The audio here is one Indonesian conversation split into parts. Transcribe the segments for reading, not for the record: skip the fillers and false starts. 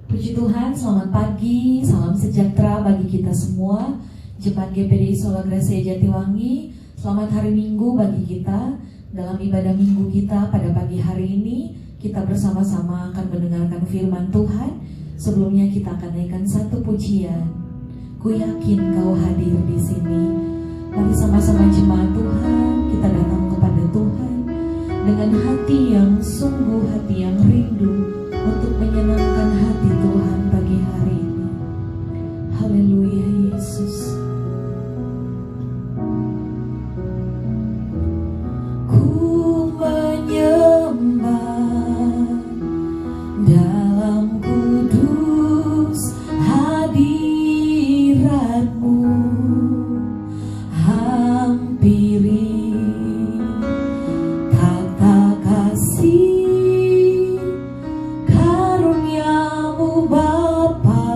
Puji Tuhan, selamat pagi, salam sejahtera bagi kita semua. Jemaat GPDI Sola Gracia Jatiwangi, selamat hari Minggu bagi kita. Dalam ibadah Minggu kita pada pagi hari ini, kita bersama-sama akan mendengarkan firman Tuhan. Sebelumnya kita akan naikkan satu pujian. Ku yakin Kau hadir di sini. Mari sama-sama jemaat Tuhan, kita datang kepada Tuhan dengan hati yang sungguh, hati yang rindu untuk menyenangkan hati Tuhan pagi hari ini. Haleluya Yesus. Ku menyembah dalam kudus hadirat-Mu, hampiri tata kasih karunia-Mu Bapa.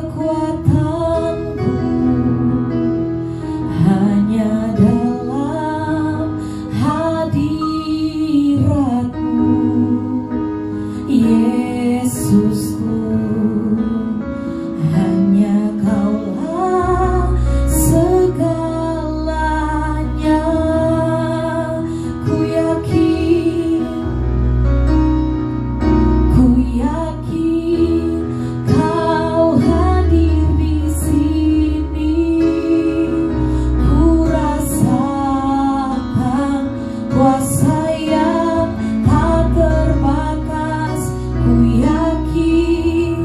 Kekuatanku hanya dalam hadirat-Mu, Yesusku. Hanya Kaulah segalanya. Ku yakin Kau hadir di sini. Ku rasakan kuasa yang tak terbatas. Ku yakin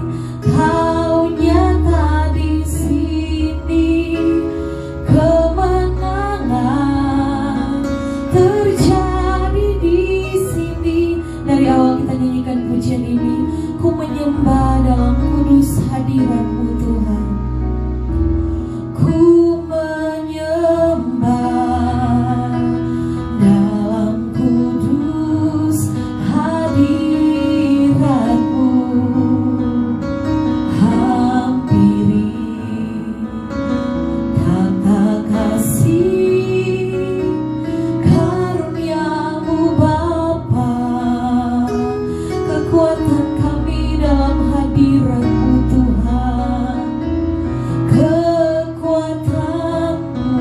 Kau nyata di sini. Kemenangan terjadi di sini. Dari awal kita nyanyikan pujian ini, ku menyembah dalam kudus hadirat-Mu Tuhan. Ku menyembah dalam kudus hadirat-Mu, hampiri tata kasih karunia-Mu Bapa. Kekuatan kami dalam hadirat-Mu Tuhan. Kekuatan-Mu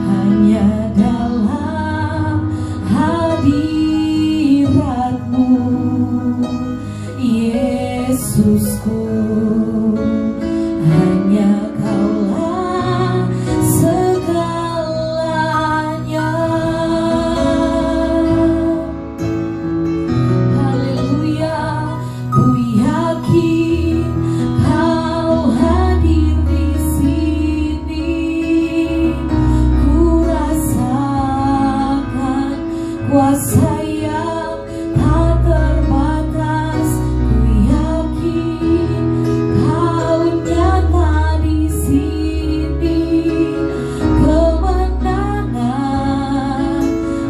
hanya dalam hadirat-Mu, Yesusku. Hanya Kaulah segalanya. Haleluya. Ku yakin Kau hadir di sini. Ku rasakan kuasa yang tak terbatas. Ku yakin Kau nyata di sini. Kemenangan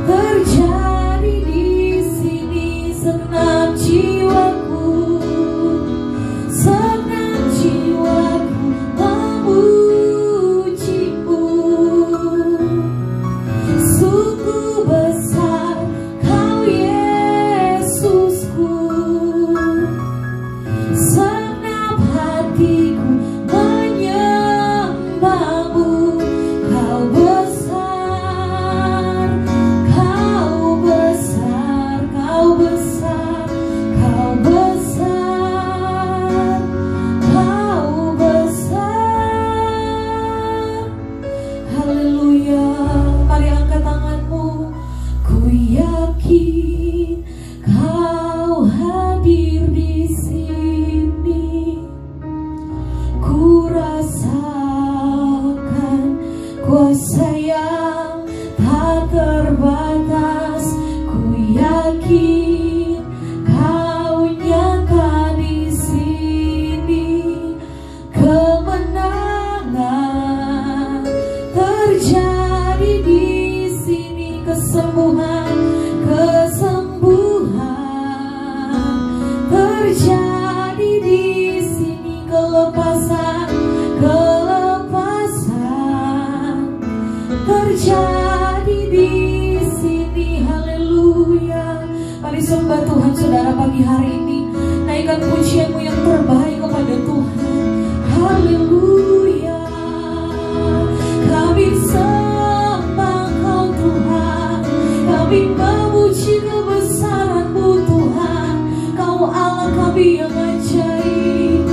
terjadi di sini. Senang jiwaku memuji-Mu. Sungguh besar Kau Yesusku. Senap hatiku menyembah-Mu. Kau besar, Kau besar, Kau besar, Kau besar, Kau besar. Haleluya. Mari angkat tanganmu. Ku yakin Kau hadir di sini. Ku rasakan kuasa yang tak terbatas. Ku yakin Kau nyata di sini. Kemenangan terjadi di sini. Kesembuhan terjadi di sini. Kelepasan terjadi di sini. Haleluya. Mari sembah Tuhan saudara pagi hari ini. Naikkan pujianmu yang terbaik kepada Tuhan. Haleluya. Kami sembah Kau Tuhan, kami memuji kebesaran-Mu Tuhan. Kau Allah kami yang ajaib,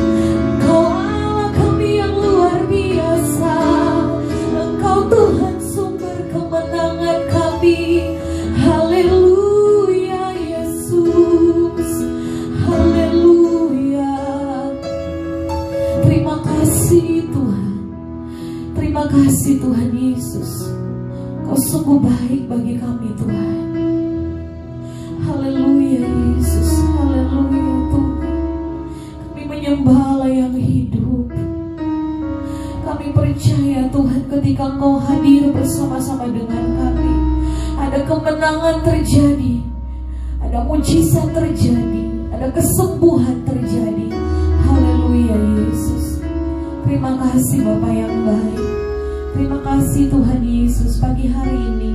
Kau Allah kami yang luar biasa. Engkau Tuhan sumber kemenangan kami. Haleluya Yesus, haleluya. Terima kasih Tuhan, terima kasih Tuhan Yesus. Kau sungguh baik bagi kami Tuhan. Haleluya Yesus, haleluya Tuhan. Kami menyembah Allah yang hidup. Kami percaya Tuhan ketika Engkau hadir bersama-sama dengan kami, ada kemenangan terjadi, ada mujizat terjadi, ada kesembuhan terjadi. Haleluya Yesus. Terima kasih Bapa yang baik. Terima kasih Tuhan Yesus. Pagi hari ini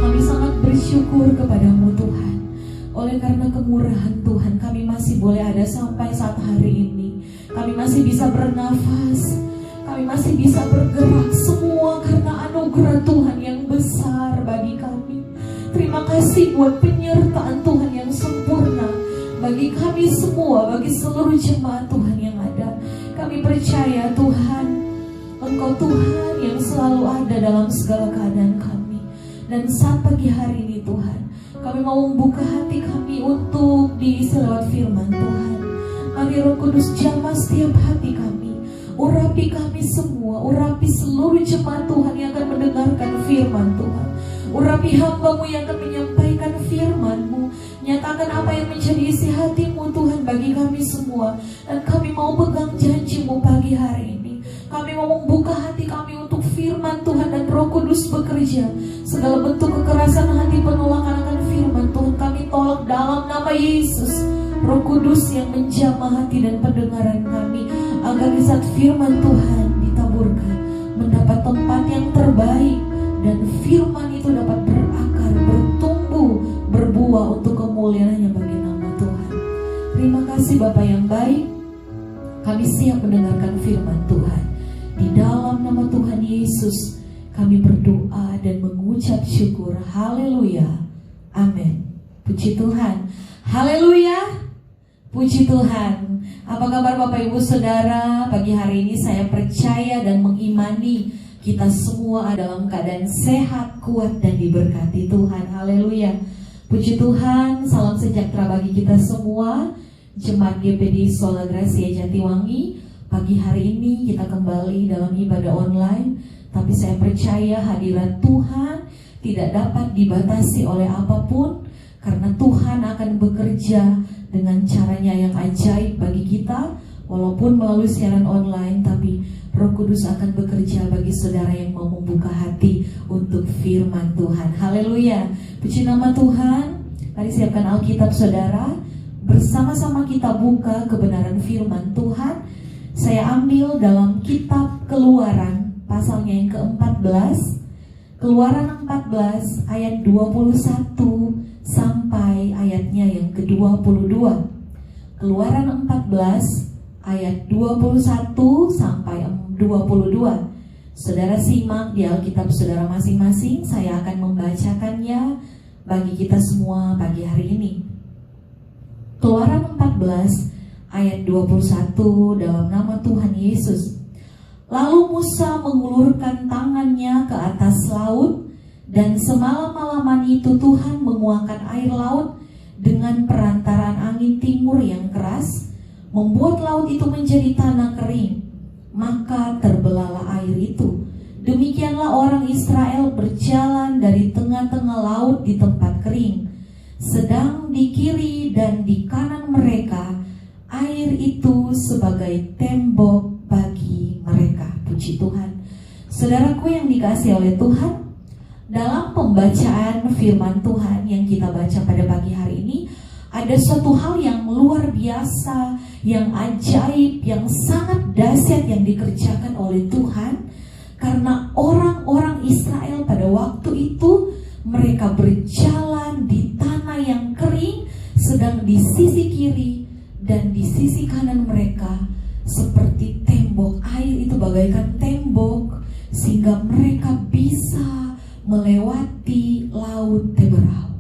kami sangat bersyukur kepadamu Tuhan. Oleh karena kemurahan Tuhan, kami masih boleh ada sampai saat hari ini. Kami masih bisa bernafas, kami masih bisa bergerak, semua karena anugerah Tuhan yang besar bagi kami. Terima kasih buat penyertaan Tuhan yang sempurna bagi kami semua, bagi seluruh jemaat Tuhan yang ada. Kami percaya Tuhan, Engkau Tuhan yang selalu ada dalam segala keadaan kami. Dan saat pagi hari ini Tuhan, kami mau membuka hati kami untuk diisi lewat firman Tuhan. Mari Roh Kudus jamah setiap hati kami, urapi kami semua, urapi seluruh jemaat Tuhan yang akan mendengarkan firman Tuhan. Urapi hamba-Mu yang akan menyampaikan firman-Mu. Nyatakan apa yang menjadi isi hati-Mu Tuhan bagi kami semua. Dan kami mau pegang janji-Mu pagi hari ini. Kami mau membuka hati kami untuk firman Tuhan dan Roh Kudus bekerja. Segala bentuk kekerasan hati, penolakan akan firman Tuhan kami tolak dalam nama Yesus. Roh Kudus yang menjamah hati dan pendengaran kami, agar di saat firman Tuhan ditaburkan mendapat tempat yang terbaik, dan firman itu dapat berakar, bertumbuh, berbuah untuk kemuliaan-Nya bagi nama Tuhan. Terima kasih Bapa yang baik. Kami siap mendengarkan firman Tuhan. Di dalam nama Tuhan Yesus kami berdoa dan mengucap syukur. Haleluya. Amin. Puji Tuhan. Haleluya. Puji Tuhan. Apa kabar Bapak Ibu Saudara? Pagi hari ini saya percaya dan mengimani kita semua dalam keadaan sehat, kuat, dan diberkati Tuhan. Haleluya. Puji Tuhan. Salam sejahtera bagi kita semua. Jemaat GPD Sola Gracia Jatiwangi. Pagi hari ini kita kembali dalam ibadah online. Tapi saya percaya hadirat Tuhan tidak dapat dibatasi oleh apapun, karena Tuhan akan bekerja dengan caranya yang ajaib bagi kita. Walaupun melalui siaran online, tapi Roh Kudus akan bekerja bagi saudara yang mau membuka hati untuk firman Tuhan. Haleluya. Puji nama Tuhan. Mari siapkan Alkitab saudara. Bersama-sama kita buka kebenaran firman Tuhan. Saya ambil dalam kitab Keluaran pasalnya yang ke-14. Keluaran 14 ayat 21 sampai ayatnya yang ke-22. Keluaran 14 ayat 21 sampai 22. Saudara simak di Alkitab saudara masing-masing. Saya akan membacakannya bagi kita semua pagi hari ini. Keluaran 14 ayat 21 dalam nama Tuhan Yesus. Lalu Musa mengulurkan tangannya ke atas laut, dan semalam-malaman itu Tuhan menguakkan air laut dengan perantaraan angin timur yang keras, membuat laut itu menjadi tanah kering. Maka terbelahlah air itu. Demikianlah orang Israel berjalan dari tengah-tengah laut di tempat kering. Sedang di kiri dan di kanan mereka air itu sebagai tembok bagi mereka. Puji Tuhan. Saudaraku yang dikasihi oleh Tuhan, dalam pembacaan firman Tuhan yang kita baca pada pagi hari ini, ada suatu hal yang luar biasa, yang ajaib, yang sangat dahsyat yang dikerjakan oleh Tuhan. Karena orang-orang mereka berjalan di tanah yang kering, sedang di sisi kiri dan di sisi kanan mereka seperti tembok. Air itu bagaikan tembok, sehingga mereka bisa melewati laut Teberau.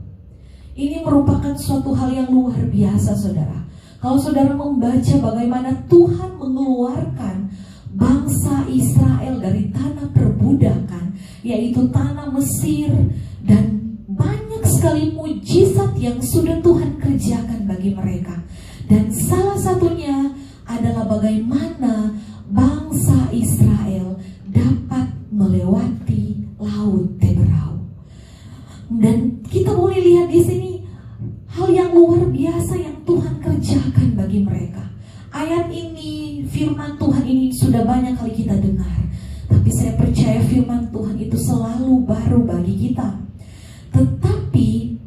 Ini merupakan suatu hal yang luar biasa, saudara. Kalau saudara membaca bagaimana Tuhan mengeluarkan bangsa Israel dari tanah perbudakan, yaitu tanah Mesir, dan banyak sekali mujizat yang sudah Tuhan kerjakan bagi mereka. Dan salah satunya adalah bagaimana bangsa Israel dapat melewati laut Teberau. Dan kita boleh lihat di sini hal yang luar biasa yang Tuhan kerjakan bagi mereka. Ayat ini, firman Tuhan ini sudah banyak kali kita dengar, tapi saya percaya firman Tuhan itu selalu baru bagi kita. Tetapi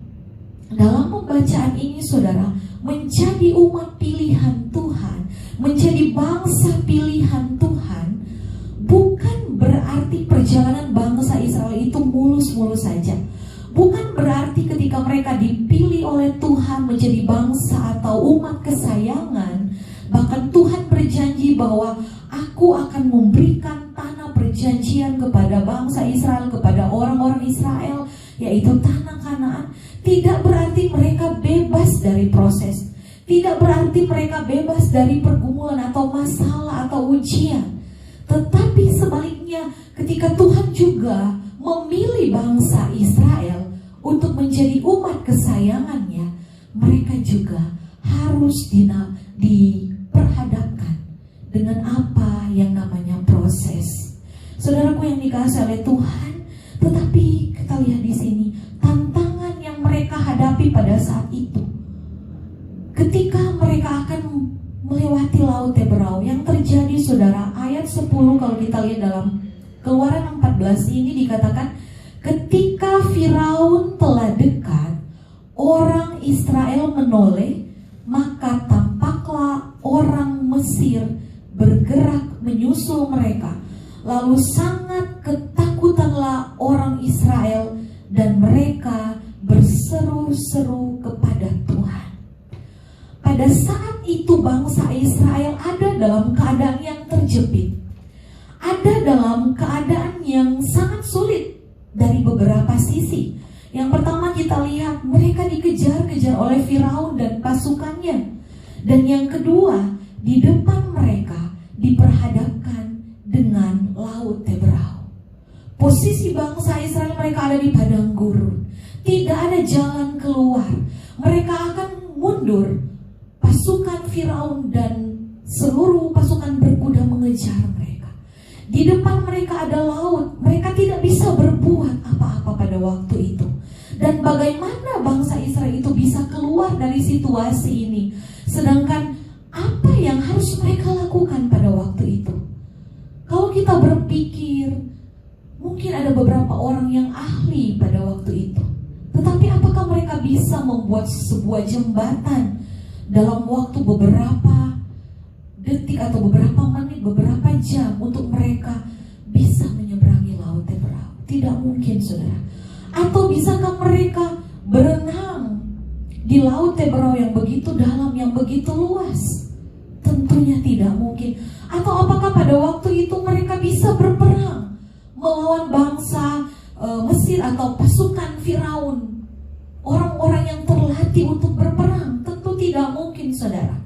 dalam pembacaan ini, saudara, menjadi umat pilihan Tuhan, menjadi bangsa pilihan Tuhan, bukan berarti perjalanan bangsa Israel itu mulus-mulus saja. Bukan berarti ketika mereka dipilih oleh Tuhan menjadi bangsa atau umat kesayangan, bahkan Tuhan berjanji bahwa aku akan memberikan tanah perjanjian kepada bangsa Israel, kepada orang-orang Israel, yaitu tanah Kanaan. Tidak berarti mereka bebas dari proses, tidak berarti mereka bebas dari pergumulan atau masalah atau ujian. Tetapi sebaliknya, ketika Tuhan juga memilih bangsa Israel untuk menjadi umat kesayangannya, mereka juga harus diperhadapkan dengan apa yang namanya proses. Saudaraku yang dikasihi oleh Tuhan, tetapi kita lihat di sini tantangan yang mereka hadapi pada saat itu. Ketika mereka akan melewati laut Teberau, yang terjadi, saudara, ayat 10 kalau kita lihat dalam Keluaran 14 ini dikatakan, ketika Firaun telah dekat, orang Israel menoleh, maka tampaklah orang Mesir bergerak menyusul mereka. Lalu sangat ketakutanlah orang Israel dan mereka berseru-seru kepada Tuhan. Pada saat itu bangsa Israel ada dalam keadaan yang terjepit, ada dalam keadaan yang sangat sulit dari beberapa sisi. Yang pertama kita lihat mereka dikejar-kejar oleh Firaun dan pasukannya. Dan yang kedua, di depan mereka diperhadapkan dengan laut Teberau. Posisi bangsa Israel, mereka ada di padang gurun, tidak ada jalan keluar. Mereka akan mundur. Pasukan Firaun dan seluruh pasukan berkuda mengejar mereka. Di depan mereka ada laut, mereka tidak bisa berbuat apa-apa pada waktu itu. Dan bagaimana bangsa Israel itu bisa keluar dari situasi ini? Sedangkan apa yang harus mereka lakukan pada waktu itu? Kalau kita berpikir, mungkin ada beberapa orang yang ahli pada waktu itu. Tetapi apakah mereka bisa membuat sebuah jembatan dalam waktu beberapa detik atau beberapa menit, beberapa jam untuk mereka bisa menyeberangi laut Teberau? Tidak mungkin, saudara. Atau bisakah mereka berenang di laut Teberau yang begitu dalam, yang begitu luas? Tentunya tidak mungkin. Atau apakah pada waktu itu mereka bisa berperang melawan bangsa Mesir atau pasukan Firaun, orang-orang yang terlatih untuk berperang? Tentu tidak mungkin, saudara.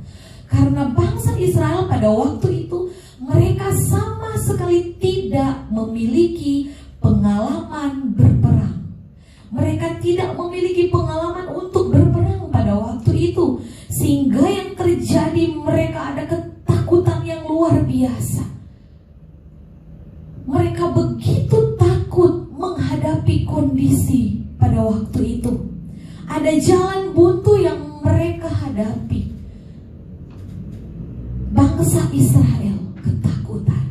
Karena bangsa Israel pada waktu itu mereka sama sekali tidak memiliki pengalaman berperang. Mereka tidak memiliki pengalaman untuk berperang pada waktu itu. Sehingga yang terjadi, mereka ada ketakutan yang luar biasa. Mereka begitu takut menghadapi kondisi pada waktu itu. Ada jalan buntu yang mereka hadapi. Bangsa Israel ketakutan.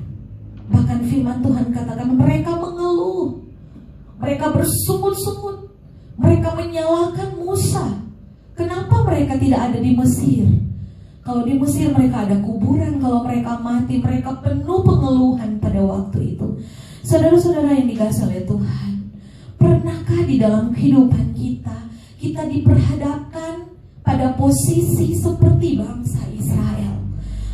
Bahkan firman Tuhan katakan mereka mengeluh, mereka bersungut-sungut, mereka menyalahkan Musa. Kenapa mereka tidak ada di Mesir? Kalau di Mesir mereka ada kuburan, kalau mereka mati, mereka penuh pengeluhan pada waktu itu. Saudara-saudara yang dikasihi oleh Tuhan, pernahkah di di dalam kehidupan kita, kita diperhadapkan pada posisi seperti bangsa Israel.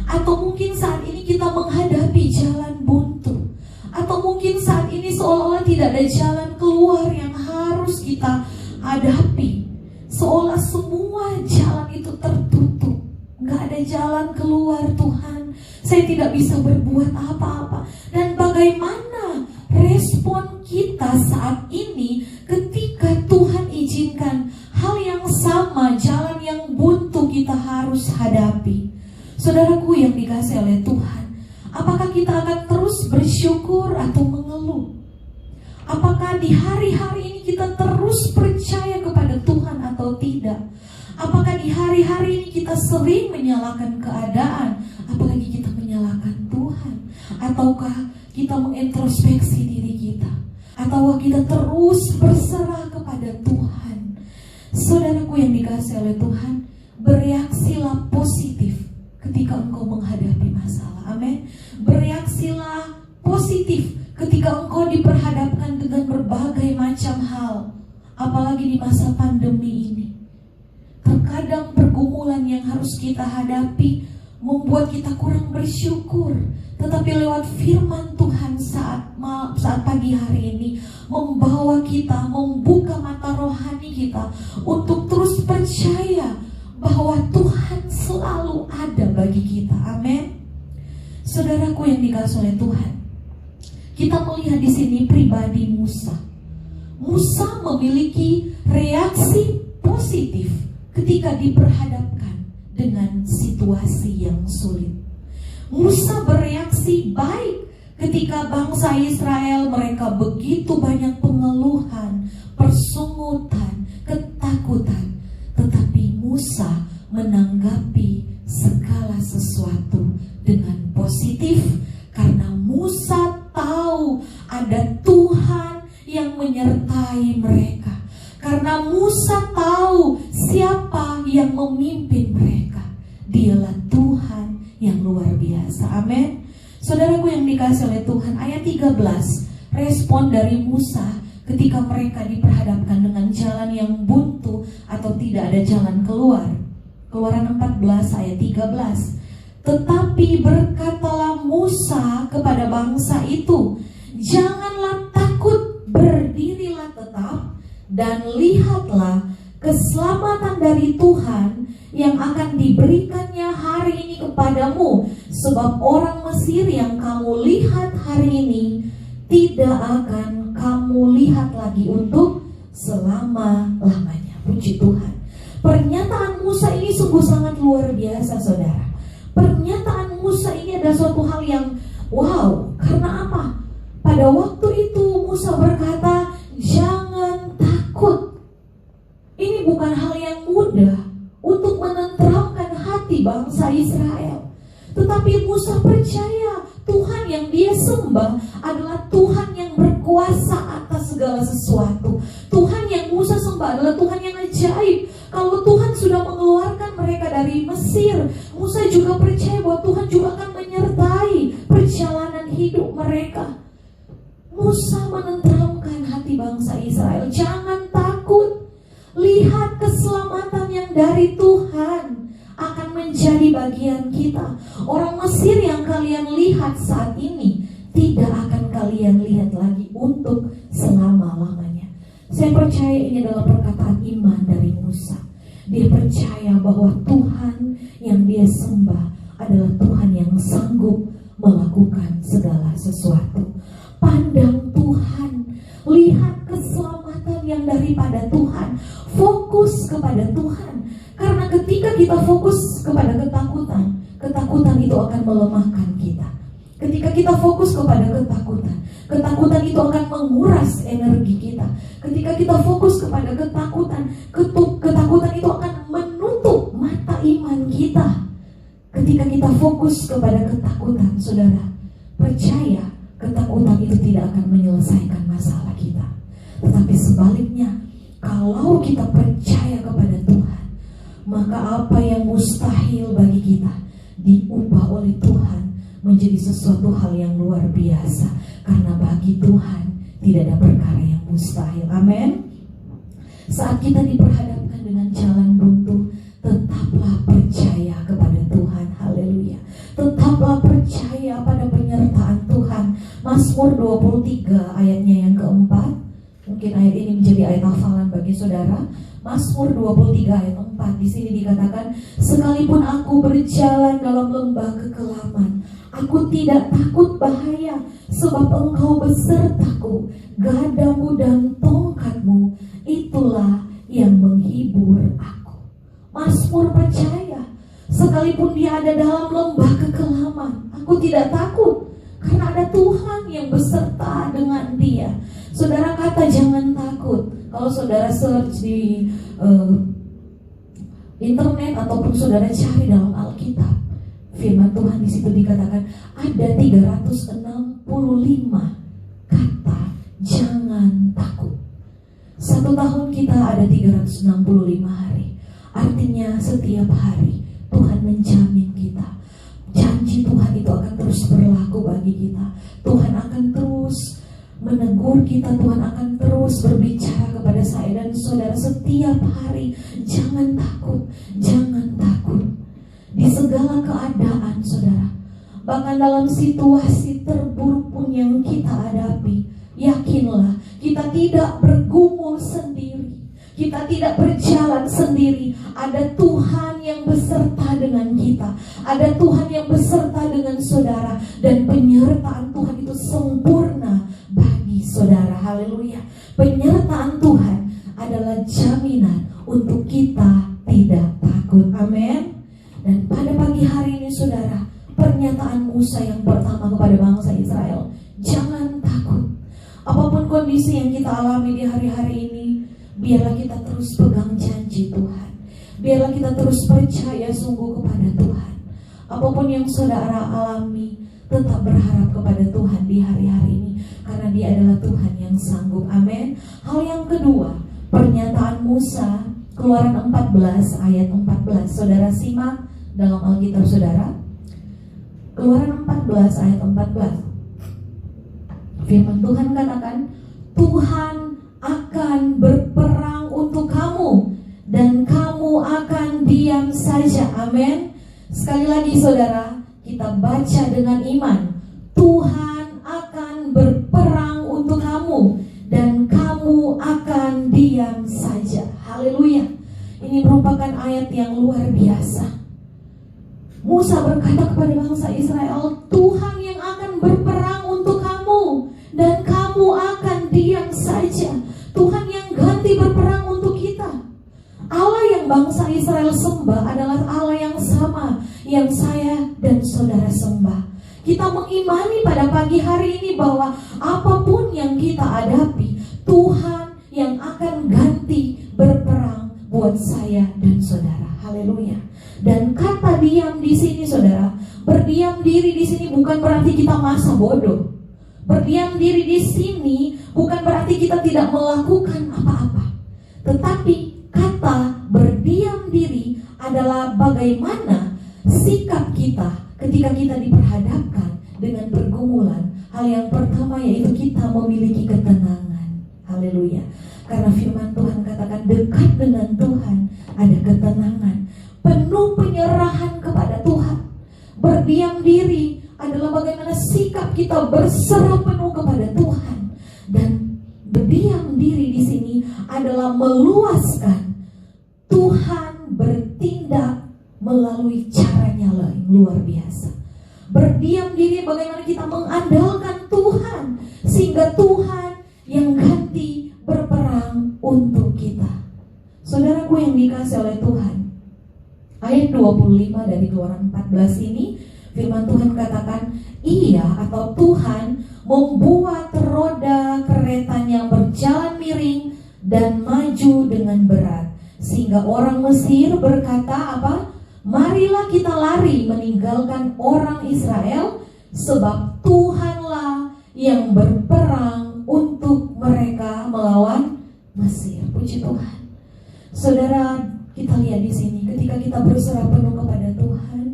Atau mungkin saat ini kita menghadapi jalan buntu. Atau mungkin saat ini seolah-olah tidak ada jalan keluar yang harus kita hadapi. Seolah semua jalan itu tertutup. Gak ada jalan keluar, Tuhan. Saya tidak bisa berbuat apa-apa. Dan bagaimana respon kita saat ini ketika Tuhan izinkan hal yang sama, jalan yang buntu kita harus hadapi? Saudaraku yang dikasihi oleh Tuhan, apakah kita akan terus bersyukur atau mengeluh? Apakah di hari-hari ini kita terus percaya kepada Tuhan atau tidak? Apakah di hari-hari ini kita sering menyalahkan keadaan, apalagi kita menyalahkan Tuhan? Ataukah kita mengintrospeksi diri kita? Ataukah kita terus berserah kepada Tuhan? Saudaraku yang dikasihi oleh Tuhan, bereaksilah positif ketika engkau menghadapi masalah. Amin. Bereaksilah positif ketika engkau diperhadapkan dengan berbagai macam hal, apalagi di masa pandemi ini. Terkadang pergumulan yang harus kita hadapi membuat kita kurang bersyukur. Tetapi lewat firman Tuhan saat pagi hari ini membawa kita, membuka mata rohani kita untuk terus percaya bahwa Tuhan selalu ada bagi kita. Amin. Saudaraku yang dikasihi oleh Tuhan, kita melihat di sini pribadi Musa. Musa memiliki reaksi positif ketika diperhadapkan dengan situasi yang sulit. Musa bereaksi baik ketika bangsa Israel mereka begitu banyak pengeluhan, persungutan, ketakutan. Tetapi Musa menanggapi segala sesuatu dengan positif karena Musa tahu ada Tuhan yang menyertai mereka. Karena Musa tahu siapa yang memimpin mereka. Dialah Tuhan yang luar biasa. Amin. Saudaraku yang dikasihi oleh Tuhan, ayat 13, respon dari Musa ketika mereka diperhadapkan dengan jalan yang buntu atau tidak ada jalan keluar. Keluaran 14 ayat 13. Tetapi berkatalah Musa kepada bangsa itu, janganlah takut, berdirilah tetap dan lihatlah keselamatan dari Tuhan yang akan diberikannya hari ini kepadamu. Sebab orang Mesir yang kamu lihat hari ini tidak akan kamu lihat lagi untuk selama-lamanya. Puji Tuhan. Pernyataan Musa ini sungguh sangat luar biasa, saudara. Pernyataan Musa ini adalah suatu hal yang wow. Karena apa? Pada waktu itu Musa berkata, jangan takut. Ini bukan hal yang mudah untuk menenteramkan hati bangsa Israel. Tetapi Musa percaya Tuhan yang dia sembah adalah Tuhan yang berkuasa atas segala sesuatu. Tuhan yang Musa sembah adalah Tuhan yang ajaib. Kalau Tuhan sudah mengeluarkan mereka dari Mesir, Musa juga percaya bahwa Tuhan juga akan menyertai perjalanan hidup mereka. Musa menenteramkan hati bangsa Israel. Jangan takut. Lihat keselamatan yang dari Tuhan akan menjadi bagian kita. Orang Mesir yang kalian lihat saat ini tidak akan kalian lihat lagi untuk selama-lamanya. Saya percaya ini adalah perkataan iman dari Musa. Dia percaya bahwa Tuhan yang dia sembah adalah Tuhan yang sanggup melakukan segala sesuatu. Pandang Tuhan, lihat keselamatan yang daripada Tuhan. Fokus kepada Tuhan. Karena ketika kita fokus kepada ketakutan, ketakutan itu akan melemahkan kita. Ketika kita fokus kepada ketakutan, ketakutan itu akan menguras energi kita. Ketika kita fokus kepada ketakutan, ketakutan itu akan menutup mata iman kita. Ketika kita fokus kepada ketakutan, saudara, percaya ketakutan itu tidak akan menyelesaikan masalah kita. Tetapi sebaliknya, kalau kita percaya kepada Tuhan, maka apa yang mustahil bagi kita diubah oleh Tuhan menjadi sesuatu hal yang luar biasa. Karena bagi Tuhan tidak ada perkara yang mustahil. Amin. Saat kita diperhadapkan dengan jalan buntu, tetaplah percaya kepada Tuhan. Haleluya. Tetaplah percaya pada penyertaan Tuhan. Mazmur 23 ayatnya yang keempat. Mungkin ayat ini menjadi ayat hafalan bagi saudara. Mazmur 23 ayat 4, di sini dikatakan, sekalipun aku berjalan dalam lembah kekelaman, aku tidak takut bahaya, sebab Engkau besertaku, gadamu dan tongkatmu, itulah yang menghibur aku. Mazmur percaya, sekalipun dia ada dalam lembah kekelaman, aku tidak takut, karena ada Tuhan yang beserta dengan dia. Saudara kata jangan takut. Kalau saudara search di internet ataupun saudara cari dalam Alkitab, firman Tuhan di situ dikatakan ada 365 kata jangan takut. 1 tahun kita ada 365 hari. Artinya setiap hari Tuhan menjamin kita. Janji Tuhan itu akan terus berlaku bagi kita. Tuhan akan terus menegur kita, Tuhan akan terus berbicara kepada saya dan saudara setiap hari. Jangan takut, jangan takut. Di segala keadaan saudara, bahkan dalam situasi terburuk pun yang kita hadapi, yakinlah kita tidak bergumul sendiri, kita tidak berjalan sendiri. Ada Tuhan yang beserta dengan kita, ada Tuhan yang beserta dengan saudara, dan penyertaan Tuhan itu sempurna bagi saudara. Haleluya. Penyertaan Tuhan adalah jaminan untuk kita tidak takut. Amin. Dan pada pagi hari ini saudara, pernyataan Musa yang pertama kepada bangsa Israel, jangan takut. Apapun kondisi yang kita alami di hari-hari ini, biarlah kita terus pegang janji Tuhan. Biarlah kita terus percaya sungguh kepada Tuhan. Apapun yang saudara alami, tetap berharap kepada Tuhan di hari-hari ini, karena Dia adalah Tuhan yang sanggup. Amin. Hal yang kedua, pernyataan Musa, Keluaran 14 ayat 14. Saudara simak dalam Alkitab saudara. Keluaran 14 ayat 14. Firman Tuhan katakan, Tuhan akan berperang untuk kamu dan kamu akan diam saja. Amin. Sekali lagi saudara, kita baca dengan iman. Tuhan akan berperang untuk kamu dan kamu akan diam saja. Haleluya. Ini merupakan ayat yang luar biasa. Musa berkata kepada bangsa Israel, Tuhan yang akan berperang untuk kamu dan kamu akan diam saja. Tuhan yang ganti berperang untuk kita. Allah yang bangsa Israel sembah adalah Allah yang sama yang saya dan saudara sembah. Kita mengimani pada pagi hari ini bahwa apapun yang kita hadapi, Tuhan yang akan ganti berperang buat saya dan saudara. Haleluya. Dan kata diam di sini saudara, berdiam diri di sini bukan berarti kita masa bodoh. Berdiam diri di sini bukan berarti kita tidak melakukan apa-apa. Tetapi kata berdiam diri adalah bagaimana sikap kita ketika kita diperhadapkan dengan pergumulan. Hal yang pertama yaitu kita memiliki ketenangan. Haleluya. Karena firman Tuhan katakan dekat dengan Tuhan ada ketenangan, penuh penyerahan kepada Tuhan. Berdiam diri adalah bagaimana sikap kita berserah penuh kepada Tuhan. Dan berdiam diri di sini adalah meluaskan. Tuhan bertindak melalui caranya yang luar biasa. Berdiam diri bagaimana kita mengandalkan Tuhan, sehingga Tuhan yang ganti berperang untuk kita. Saudaraku yang dikasih oleh Tuhan, ayat 25 dari Keluaran 14 ini, firman Tuhan katakan, Ia atau Tuhan membuat roda keretanya berjalan miring dan maju dengan berat, sehingga orang Mesir berkata apa? Marilah kita lari meninggalkan orang Israel, sebab Tuhanlah yang berperang untuk mereka melawan Mesir. Puji Tuhan. Saudara, kita lihat di sini ketika kita berserah penuh kepada Tuhan,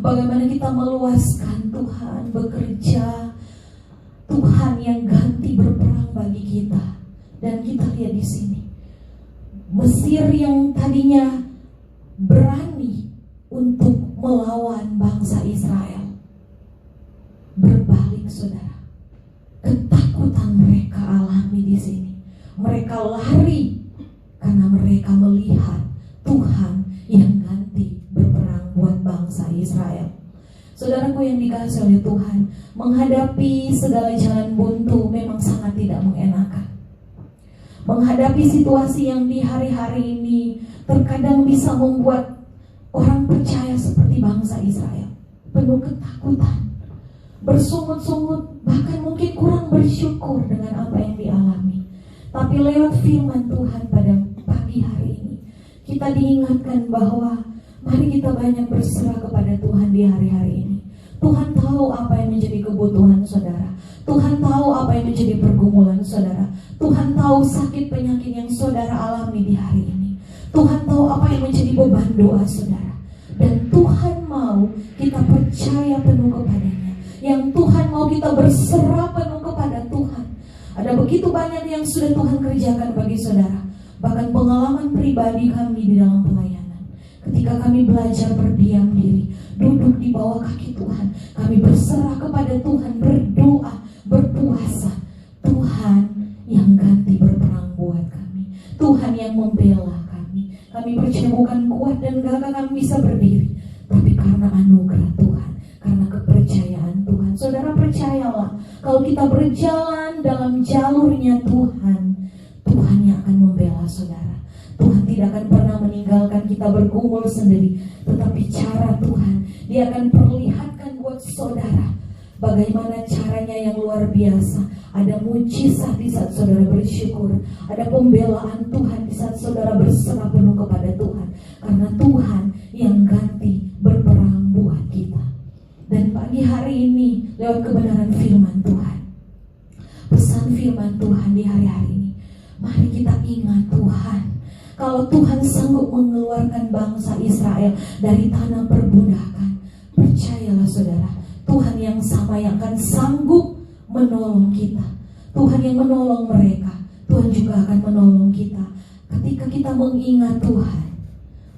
bagaimana kita meluaskan Tuhan bekerja, Tuhan yang ganti berperang bagi kita. Dan kita lihat di sini, Mesir yang tadinya berani untuk melawan bangsa Israel berbalik, saudara. Ketakutan mereka alami di sini. Mereka lari karena mereka melihat Tuhan yang ganti berperang buat bangsa Israel. Saudaraku yang dikasihi oleh Tuhan, menghadapi segala jalan buntu memang sangat tidak mengenakan. Menghadapi situasi yang di hari-hari ini terkadang bisa membuat orang percaya seperti bangsa Israel, penuh ketakutan, bersungut-sungut, bahkan mungkin kurang bersyukur dengan apa yang dialami. Tapi lewat firman Tuhan pada pagi hari ini, kita diingatkan bahwa mari kita banyak berserah kepada Tuhan di hari-hari ini. Tuhan tahu apa yang menjadi kebutuhan saudara. Tuhan tahu apa yang menjadi pergumulan saudara. Tuhan tahu sakit penyakit yang saudara alami di hari ini. Tuhan tahu apa yang menjadi beban doa saudara. Dan Tuhan mau kita percaya penuh kepadanya. Yang Tuhan mau kita berserah penuh kepada Tuhan. Ada begitu banyak yang sudah Tuhan kerjakan bagi saudara. Bahkan pengalaman pribadi kami di dalam pelayanan. Ketika kami belajar berdiam diri, duduk di bawah kaki Tuhan, kami berserah kepada Tuhan, berdoa, berpuasa. Tuhan yang ganti berperang buat kami. Tuhan yang membela kami. Kami percaya bukan kuat dan gagah kami bisa berdiri, tapi karena anugerah Tuhan, karena kepercayaan Tuhan. Saudara percayalah, kalau kita berjalan dalam jalurnya Tuhan, Tuhan yang akan membela saudara. Tuhan tidak akan pernah meninggalkan kita bergumul sendiri, tetapi cara Tuhan, Dia akan perlihatkan buat saudara bagaimana caranya yang luar biasa. Ada mujizat di saat saudara bersyukur, ada pembelaan Tuhan di saat saudara berserah penuh kepada Tuhan, karena Tuhan yang ganti berperang buat kita. Dan pagi hari ini lewat kebenaran firman Tuhan, pesan firman Tuhan di hari-hari ini, mari kita ingat Tuhan. Kalau Tuhan sanggup mengeluarkan bangsa Israel dari tanah perbudakan, percayalah saudara, Tuhan yang sama yang akan sanggup menolong kita. Tuhan yang menolong mereka, Tuhan juga akan menolong kita. Ketika kita mengingat Tuhan,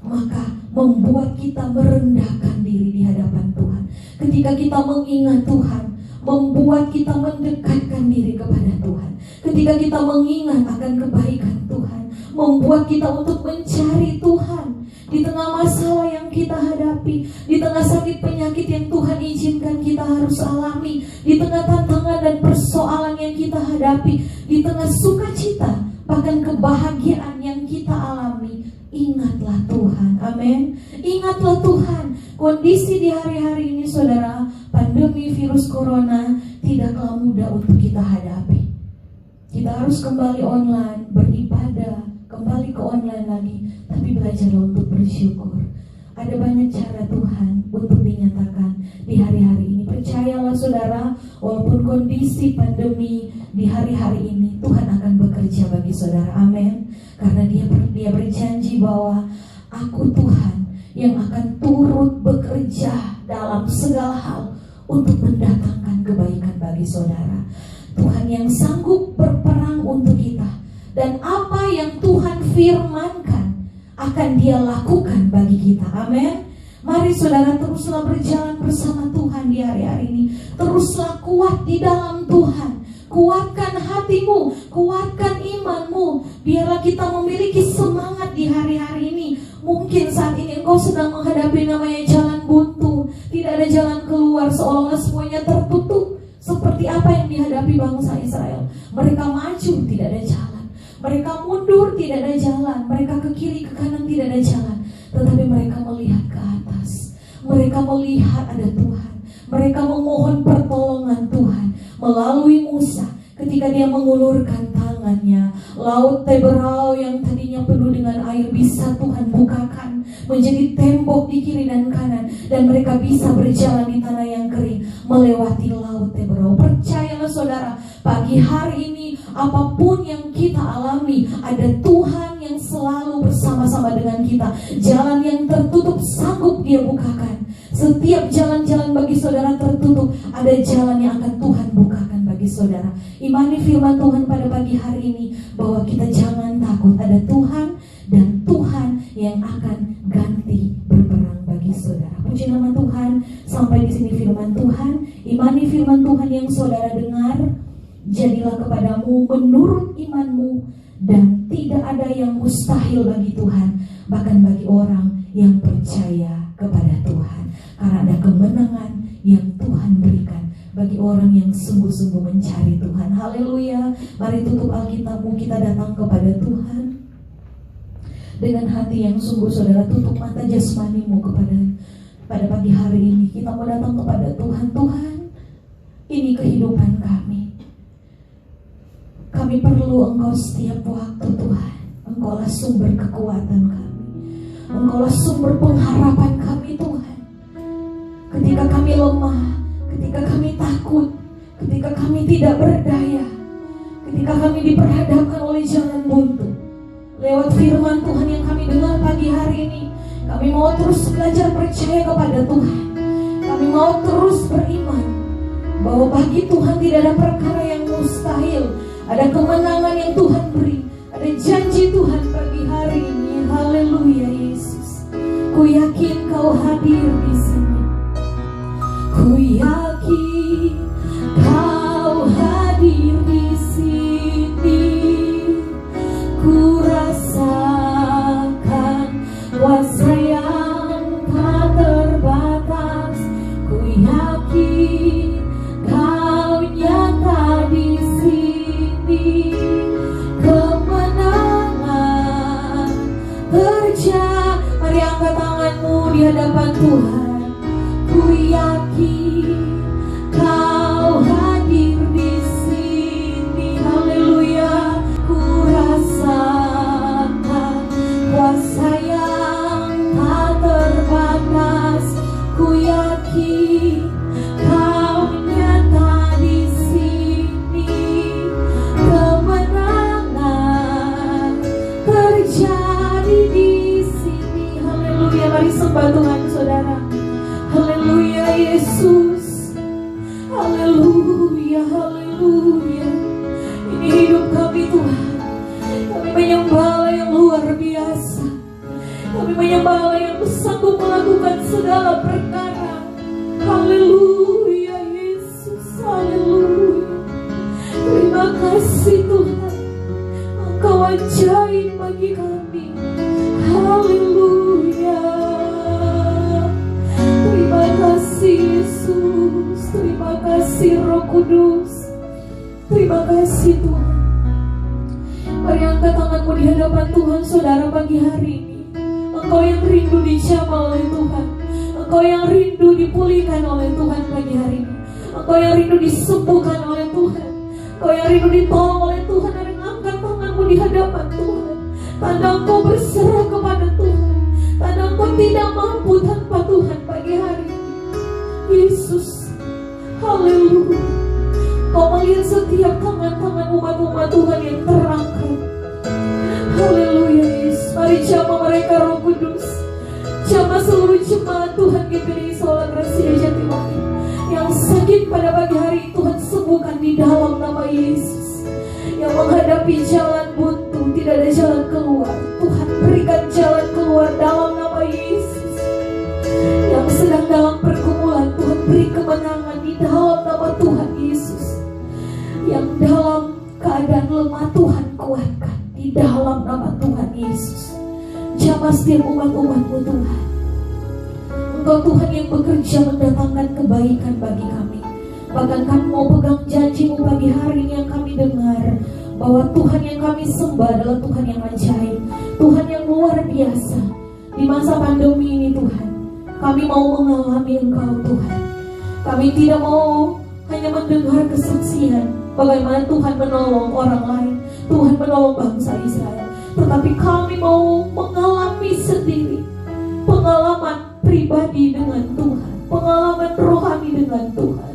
maka membuat kita merendahkan diri di hadapan Tuhan. Ketika kita mengingat Tuhan, membuat kita mendekatkan diri kepada Tuhan. Ketika kita mengingat akan kebaikan Tuhan, membuat kita untuk mencari Tuhan di tengah masalah yang kita hadapi, di tengah sakit penyakit yang Tuhan izinkan kita harus alami, di tengah tantangan dan persoalan yang kita hadapi, di tengah sukacita, bahkan kebahagiaan yang kita alami. Ingatlah Tuhan, amin. Ingatlah Tuhan. Kondisi di hari-hari ini saudara, pandemi virus corona tidaklah mudah untuk kita hadapi. Kita harus kembali online, beribadah, kembali ke online lagi, tapi belajarlah untuk bersyukur. Ada banyak cara Tuhan untuk dinyatakan di hari-hari ini. Percayalah saudara, walaupun kondisi pandemi di hari-hari ini, Tuhan akan bekerja bagi saudara, amin. Karena dia berjanji bahwa aku Tuhan yang akan turut bekerja dalam segala hal untuk mendatangkan kebaikan bagi saudara. Tuhan yang sanggup berperang untuk kita, dan apa yang Tuhan firmankan akan Dia lakukan bagi kita, amin. Mari saudara teruslah berjalan bersama Tuhan di hari-hari ini. Teruslah kuat di dalam Tuhan. Kuatkan hatimu, kuatkan imanmu. Biarlah kita memiliki semangat di hari-hari ini. Mungkin saat ini engkau sedang menghadapi namanya jalan buntu, tidak ada jalan keluar, seolah-olah semuanya tertutup. Seperti apa yang dihadapi bangsa Israel. Mereka maju, tidak ada jalan. Mereka mundur, tidak ada jalan. Mereka ke kiri, ke kanan, tidak ada jalan. Tetapi mereka melihat ke atas. Mereka melihat ada Tuhan. Mereka memohon pertolongan Tuhan melalui Musa. Ketika dia mengulurkan tangannya, laut Teberau yang tadinya penuh dengan air bisa Tuhan bukakan menjadi tembok di kiri dan kanan, dan mereka bisa berjalan di tanah yang kering melewati laut Teberau. Percayalah saudara, pagi hari ini apapun yang kita alami, ada Tuhan yang selalu bersama-sama dengan kita. Jalan yang tertutup sanggup Dia bukakan. Setiap jalan-jalan bagi saudara tertutup, ada jalan yang akan Tuhan bukakan bagi saudara. Imani firman Tuhan pada pagi hari ini, bahwa kita jangan takut. Ada Tuhan dan Tuhan yang akan ganti berperang bagi saudara. Puji nama Tuhan. Sampai di sini firman Tuhan. Imani firman Tuhan yang saudara dengar, jadilah kepadamu menurut imanmu, dan tidak ada yang mustahil bagi Tuhan, bahkan bagi orang yang percaya kepada Tuhan. Karena ada kemenangan yang Tuhan berikan bagi orang yang sungguh-sungguh mencari Tuhan. Haleluya. Mari tutup Alkitabmu, kita datang kepada Tuhan dengan hati yang sungguh. Saudara, tutup mata jasmanimu pada pagi hari ini. Kita mau datang kepada Tuhan. Tuhan, ini kehidupan kami. Kami perlu Engkau setiap waktu, Tuhan. Engkaulah sumber kekuatan kami. Engkaulah sumber pengharapan kami, Tuhan. Ketika kami lemah, ketika kami takut, ketika kami tidak berdaya, ketika kami diperhadapkan oleh jalan buntu, lewat firman Tuhan yang kami dengar pagi hari ini, kami mau terus belajar percaya kepada Tuhan. Kami mau terus beriman bahwa bagi Tuhan tidak ada perkara yang mustahil. Ada kemenangan yang Tuhan beri, ada janji Tuhan pagi hari ini. Haleluya Yesus. Ku yakin Kau hadir di sini. Ku yakin Kau hadir di sini. Ku rasakan kuasa yang tak terbatas. Ku yakin Kau nyata di sini. Kemenangan terjadi. Mari angkat tanganmu di hadapan Tuhan. Ku yakin Kau hadir di sini. Haleluya. Ku rasakan kuasa yang tak terbatas. Ku yakin Kau nyata di sini. Kemenangan terjadi di sini. Haleluya. Mari sembah Tuhan, saudara. Haleluya Yesus. Haleluya, haleluya. Ini hidup kami Tuhan. Kami menyembah Allah yang luar biasa. Kami menyembah Allah yang sanggup melakukan segala perkara. Haleluya Yesus. Haleluya. Terima kasih Tuhan. Engkau ajaib bagi kami. Haleluya. Terima kasih Yesus. Terima kasih Roh Kudus. Terima kasih Tuhan. Mari angkat tanganmu di hadapan Tuhan, saudara, pagi hari ini. Engkau yang rindu dijamah oleh Tuhan. Engkau yang rindu dipulihkan oleh Tuhan pagi hari ini. Engkau yang rindu disembuhkan oleh Tuhan. Engkau yang rindu ditolong oleh Tuhan. Mari angkat tanganmu di hadapan Tuhan. Tanda engkau berserah kepada Tuhan. Tanda engkau tidak mampu tanpa Tuhan pagi hari ini. Yesus. Haleluya. Kau melihat setiap tangan-tangan umat-umat Tuhan yang terangkat. Haleluya Yesus. Mari jamah mereka Roh Kudus. Jamah seluruh jemaat Tuhan GPDI Sola Gracia Jatiwangi yang sakit pada pagi hari ini, Tuhan sembuhkan di dalam nama Yesus. Yang menghadapi jalan buntu, tidak ada jalan keluar, Tuhan berikan jalan keluar dalam nama Yesus. Yang sedang dalam pergumulan, Tuhan beri kemenangan di dalam nama Tuhan Yesus. Yang dalam keadaan lemah, Tuhan kuatkan di dalam nama Tuhan Yesus. Jamah setiap umat-umat-Mu Tuhan. Engkau Tuhan yang bekerja mendatangkan kebaikan bagi kami. Bahkan kami mau pegang janji-Mu pagi hari ini yang kami dengar, bahwa Tuhan yang kami sembah adalah Tuhan yang ajaib, Tuhan yang luar biasa. Di masa pandemi ini Tuhan, kami mau mengalami Engkau Tuhan. Kami tidak mau hanya mendengar kesaksian bagaimana Tuhan menolong orang lain, Tuhan menolong bangsa Israel, tetapi kami mau mengalami sendiri pengalaman pribadi dengan Tuhan, pengalaman rohani dengan Tuhan.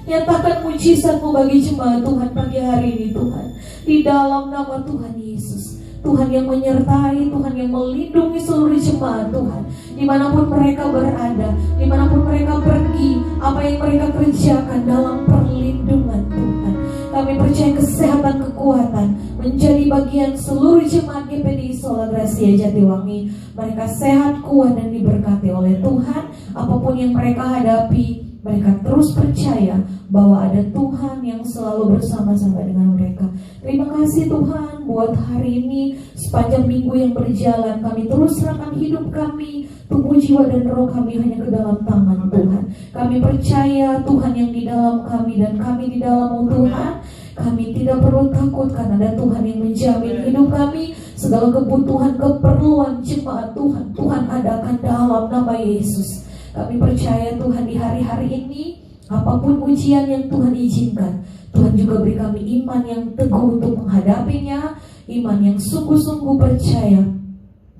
Nyatakan mujizat-Mu bagi jemaat Tuhan pagi hari ini Tuhan, di dalam nama Tuhan Yesus. Tuhan yang menyertai, Tuhan yang melindungi seluruh jemaat Tuhan, dimanapun mereka berada, dimanapun mereka pergi, apa yang mereka kerjakan dalam perlindungan Tuhan. Kami percaya kesehatan, kekuatan menjadi bagian seluruh jemaat GPDI Sola Gracia Jatiwangi. Mereka sehat, kuat, dan diberkati oleh Tuhan. Apapun yang mereka hadapi, mereka terus percaya bahwa ada Tuhan yang selalu bersama-sama dengan mereka. Terima kasih Tuhan buat hari ini. Sepanjang minggu yang berjalan, kami terus serahkan hidup kami, tubuh, jiwa, dan roh kami hanya ke dalam tangan Tuhan. Kami percaya Tuhan yang di dalam kami dan kami di dalam Tuhan. Kami tidak perlu takut karena ada Tuhan yang menjamin hidup kami. Segala kebutuhan, keperluan jemaat Tuhan, Tuhan adakan dalam nama Yesus. Kami percaya Tuhan di hari-hari ini, apapun ujian yang Tuhan izinkan, Tuhan juga beri kami iman yang teguh untuk menghadapinya. Iman yang sungguh-sungguh percaya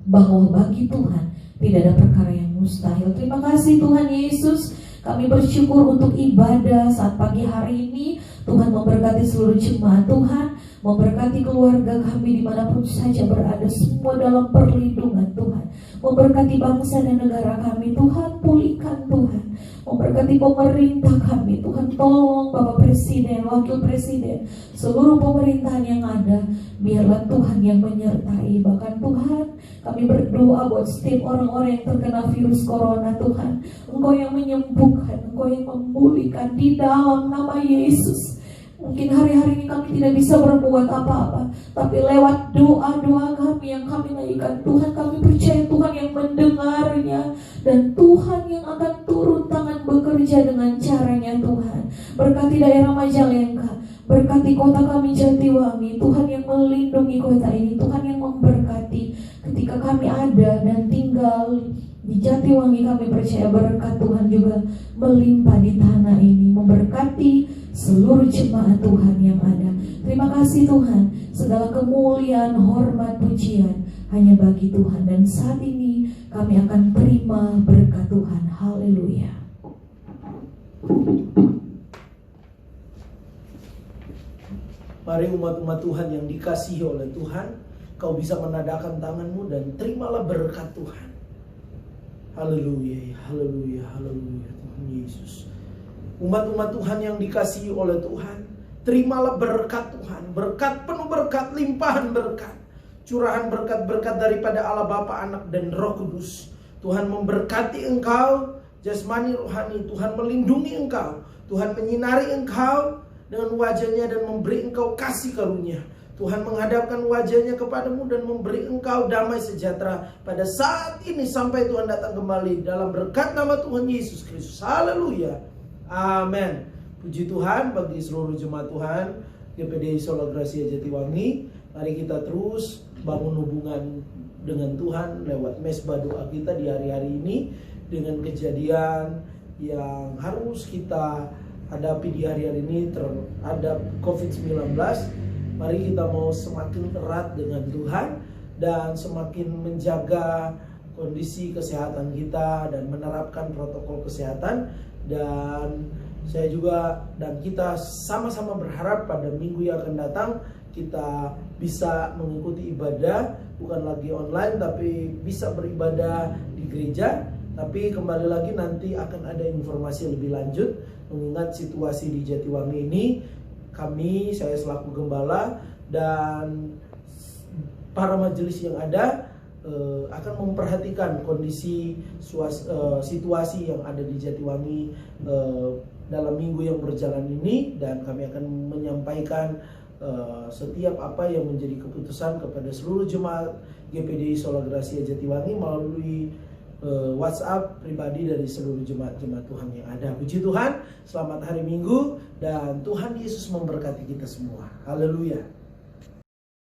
bahwa bagi Tuhan tidak ada perkara yang mustahil. Terima kasih Tuhan Yesus. Kami bersyukur untuk ibadah saat pagi hari ini. Tuhan memberkati seluruh jemaat Tuhan, memberkati keluarga kami dimanapun saja berada, semua dalam perlindungan Tuhan. Memberkati bangsa dan negara kami, Tuhan pulihkan Tuhan. Memberkati pemerintah kami, Tuhan tolong Bapak Presiden, Wakil Presiden, seluruh pemerintahan yang ada, biarlah Tuhan yang menyertai. Bahkan Tuhan, kami berdoa buat setiap orang-orang yang terkena virus corona. Tuhan, Engkau yang menyembuhkan, Engkau yang memulihkan di dalam nama Yesus. Mungkin hari-hari ini kami tidak bisa berbuat apa-apa, tapi lewat doa-doa kami yang kami naikkan Tuhan, kami percaya Tuhan yang mendengarnya, dan Tuhan yang akan turun tangan bekerja dengan caranya. Tuhan, berkati daerah Majalengka, berkati kota kami Jatiwangi, Tuhan yang melindungi kota ini, Tuhan yang memberkati ketika kami ada dan tinggal di Jatiwangi. Kami percaya berkat Tuhan juga melimpah di tanah ini, memberkati seluruh jemaat Tuhan yang ada. Terima kasih Tuhan, segala kemuliaan, hormat, pujian hanya bagi Tuhan. Dan saat ini kami akan terima berkat Tuhan. Haleluya. Mari umat-umat Tuhan yang dikasihi oleh Tuhan, kau bisa menadahkan tanganmu dan terimalah berkat Tuhan. Haleluya, haleluya, haleluya, Tuhan Yesus. Umat-umat Tuhan yang dikasihi oleh Tuhan, terimalah berkat Tuhan. Berkat, penuh berkat, limpahan berkat, curahan berkat-berkat daripada Allah Bapa, Anak, dan Roh Kudus. Tuhan memberkati engkau jasmani, rohani. Tuhan melindungi engkau. Tuhan menyinari engkau dengan wajahnya dan memberi engkau kasih karunia. Tuhan menghadapkan wajahnya kepadamu dan memberi engkau damai sejahtera pada saat ini sampai Tuhan datang kembali, dalam berkat nama Tuhan Yesus Kristus. Haleluya. Amin. Puji Tuhan bagi seluruh jemaat Tuhan GPDI Sola Gracia Jatiwangi. Mari kita terus bangun hubungan dengan Tuhan lewat mesbah doa kita di hari-hari ini. Dengan kejadian yang harus kita hadapi di hari-hari ini terhadap COVID-19, mari kita mau semakin erat dengan Tuhan dan semakin menjaga kondisi kesehatan kita dan menerapkan protokol kesehatan. Dan saya juga dan kita sama-sama berharap pada minggu yang akan datang kita bisa mengikuti ibadah bukan lagi online, tapi bisa beribadah di gereja. Tapi kembali lagi nanti akan ada informasi lebih lanjut mengingat situasi di Jatiwangi ini. Saya selaku gembala dan para majelis yang ada akan memperhatikan kondisi situasi yang ada di Jatiwangi dalam minggu yang berjalan ini, dan kami akan menyampaikan setiap apa yang menjadi keputusan kepada seluruh jemaat GPDI Sola Gracia Jatiwangi melalui WhatsApp pribadi dari seluruh jemaat-jemaat Tuhan yang ada. Puji Tuhan, selamat hari Minggu dan Tuhan Yesus memberkati kita semua. Haleluya.